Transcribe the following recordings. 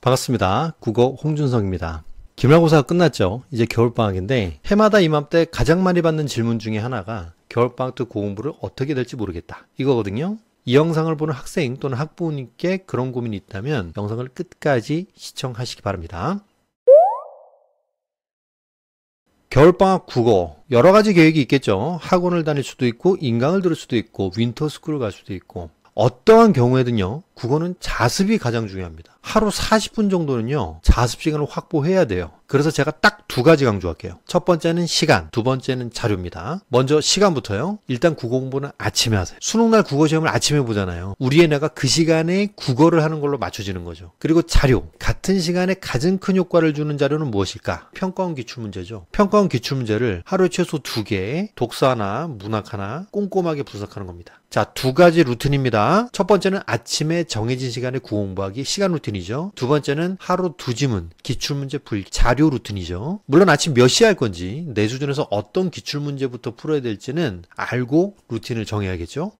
반갑습니다. 국어 홍준성입니다. 기말고사가 끝났죠. 이제 겨울방학인데 해마다 이맘때 가장 많이 받는 질문 중에 하나가 겨울방학 때 고공부를 어떻게 될지 모르겠다 이거거든요. 이 영상을 보는 학생 또는 학부모님께 그런 고민이 있다면 영상을 끝까지 시청하시기 바랍니다. 겨울방학 국어 여러 가지 계획이 있겠죠. 학원을 다닐 수도 있고 인강을 들을 수도 있고 윈터스쿨을 갈 수도 있고 어떠한 경우에든요 국어는 자습이 가장 중요합니다. 하루 40분 정도는요 자습 시간을 확보해야 돼요. 그래서 제가 딱 두 가지 강조할게요. 첫 번째는 시간, 두 번째는 자료입니다. 먼저 시간부터요. 일단 국어 공부는 아침에 하세요. 수능날 국어 시험을 아침에 보잖아요. 우리 애네가 그 시간에 국어를 하는 걸로 맞춰지는 거죠. 그리고 자료, 같은 시간에 가장 큰 효과를 주는 자료는 무엇일까? 평가원 기출문제죠. 평가원 기출문제를 하루에 최소 2개, 독서 하나, 문학 하나 꼼꼼하게 분석하는 겁니다. 자, 두 가지 루틴입니다. 첫 번째는 아침에 정해진 시간에 국어 공부하기, 시간 루틴이죠. 두 번째는 하루 2지문, 기출문제 풀기, 자료 루틴이죠. 물론 아침 몇 시에 할 건지, 내 수준에서 어떤 기출문제부터 풀어야 될지는 알고 루틴을 정해야겠죠.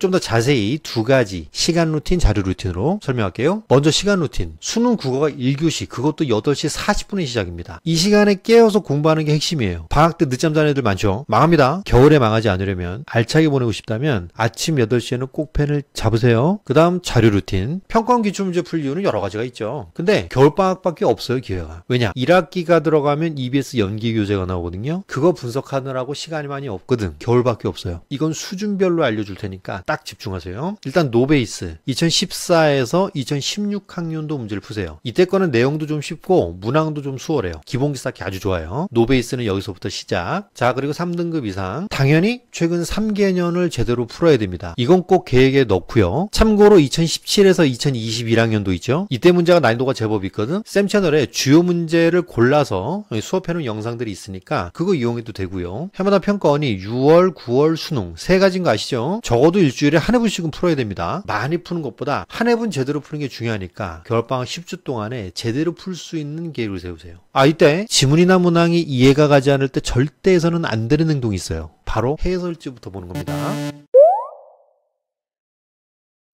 좀 더 자세히 두 가지 시간 루틴, 자료 루틴으로 설명할게요. 먼저 시간 루틴. 수능 국어가 1교시, 그것도 8시 40분에 시작입니다. 이 시간에 깨어서 공부하는 게 핵심이에요. 방학 때 늦잠 자는 애들 많죠? 망합니다. 겨울에 망하지 않으려면, 알차게 보내고 싶다면 아침 8시에는 꼭 펜을 잡으세요. 그 다음 자료 루틴. 평가원 기출문제 풀 이유는 여러 가지가 있죠. 근데 겨울방학밖에 없어요, 기회가. 왜냐? 1학기가 들어가면 EBS 연기교재가 나오거든요. 그거 분석하느라고 시간이 많이 없거든. 겨울밖에 없어요. 이건 수준별로 알려줄 테니까 딱 집중하세요. 일단 노베이스 2014에서 2016 학년도 문제를 푸세요. 이때 거는 내용도 좀 쉽고 문항도 좀 수월해요. 기본기 쌓기 아주 좋아요. 노베이스는 여기서부터 시작. 자, 그리고 3등급 이상 당연히 최근 3개년을 제대로 풀어야 됩니다. 이건 꼭 계획에 넣고요. 참고로 2017에서 2021학년도 있죠. 이때 문제가 난이도가 제법 있거든. 쌤 채널에 주요 문제를 골라서 수업해놓은 영상들이 있으니까 그거 이용해도 되고요. 해마다 평가원이 6월, 9월, 수능 세 가지인 거 아시죠? 적어도 일주일에 한 회분씩은 풀어야 됩니다. 많이 푸는 것보다 한 회분 제대로 푸는 게 중요하니까 겨울방학 10주 동안에 제대로 풀 수 있는 계획을 세우세요. 이때 지문이나 문항이 이해가 가지 않을 때 절대 해서는 안 되는 행동이 있어요. 바로 해설지부터 보는 겁니다.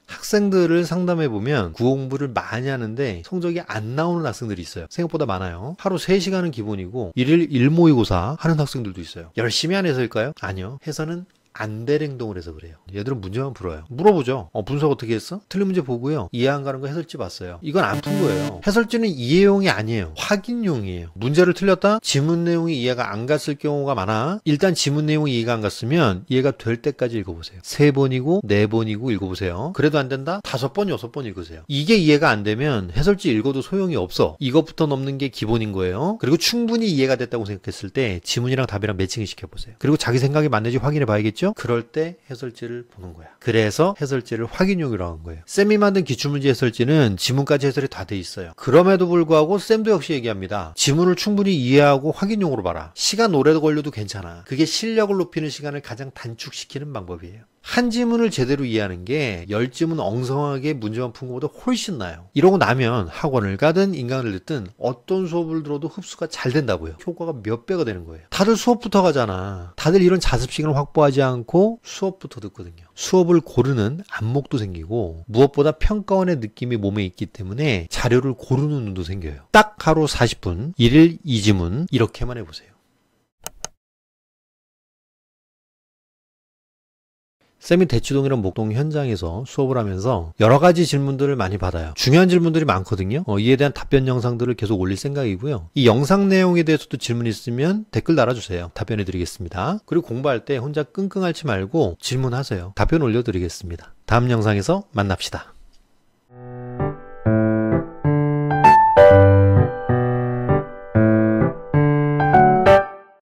학생들을 상담해보면 국어 공부를 많이 하는데 성적이 안 나오는 학생들이 있어요. 생각보다 많아요. 하루 3시간은 기본이고 1일 1모의고사 하는 학생들도 있어요. 열심히 안 해서일까요? 아니요. 해서는 안 될 행동을 해서 그래요. 얘들은 문제만 풀어요. 물어보죠. 분석 어떻게 했어? 틀린 문제 보고요. 이해 안 가는 거 해설지 봤어요. 이건 안 푼 거예요. 해설지는 이해용이 아니에요. 확인용이에요. 문제를 틀렸다? 지문 내용이 이해가 안 갔을 경우가 많아. 일단 지문 내용이 이해가 안 갔으면 이해가 될 때까지 읽어보세요. 3번이고 4번이고 읽어보세요. 그래도 안 된다? 5번, 6번 읽으세요. 이게 이해가 안 되면 해설지 읽어도 소용이 없어. 이것부터 넘는 게 기본인 거예요. 그리고 충분히 이해가 됐다고 생각했을 때 지문이랑 답이랑 매칭을 시켜보세요. 그리고 자기 생각이 맞는지 확인해 봐야겠죠? 그럴 때 해설지를 보는 거야. 그래서 해설지를 확인용이라고 한 거예요. 쌤이 만든 기출문제 해설지는 지문까지 해설이 다 돼 있어요. 그럼에도 불구하고 쌤도 역시 얘기합니다. 지문을 충분히 이해하고 확인용으로 봐라. 시간 오래 걸려도 괜찮아. 그게 실력을 높이는 시간을 가장 단축시키는 방법이에요. 한 지문을 제대로 이해하는 게 10지문 엉성하게 문제만 푼 것보다 훨씬 나아요. 이러고 나면 학원을 가든 인강을 듣든 어떤 수업을 들어도 흡수가 잘 된다고요. 효과가 몇 배가 되는 거예요. 다들 수업부터 가잖아. 다들 이런 자습 시간을 확보하지 않고 수업부터 듣거든요. 수업을 고르는 안목도 생기고 무엇보다 평가원의 느낌이 몸에 있기 때문에 자료를 고르는 눈도 생겨요. 딱 하루 40분, 1일 2지문 이렇게만 해보세요. 쌤이 대치동이랑 목동 현장에서 수업을 하면서 여러 가지 질문들을 많이 받아요. 중요한 질문들이 많거든요. 이에 대한 답변 영상들을 계속 올릴 생각이고요. 이 영상 내용에 대해서도 질문 있으면 댓글 달아주세요. 답변해 드리겠습니다. 그리고 공부할 때 혼자 끙끙 앓지 말고 질문하세요. 답변 올려드리겠습니다. 다음 영상에서 만납시다.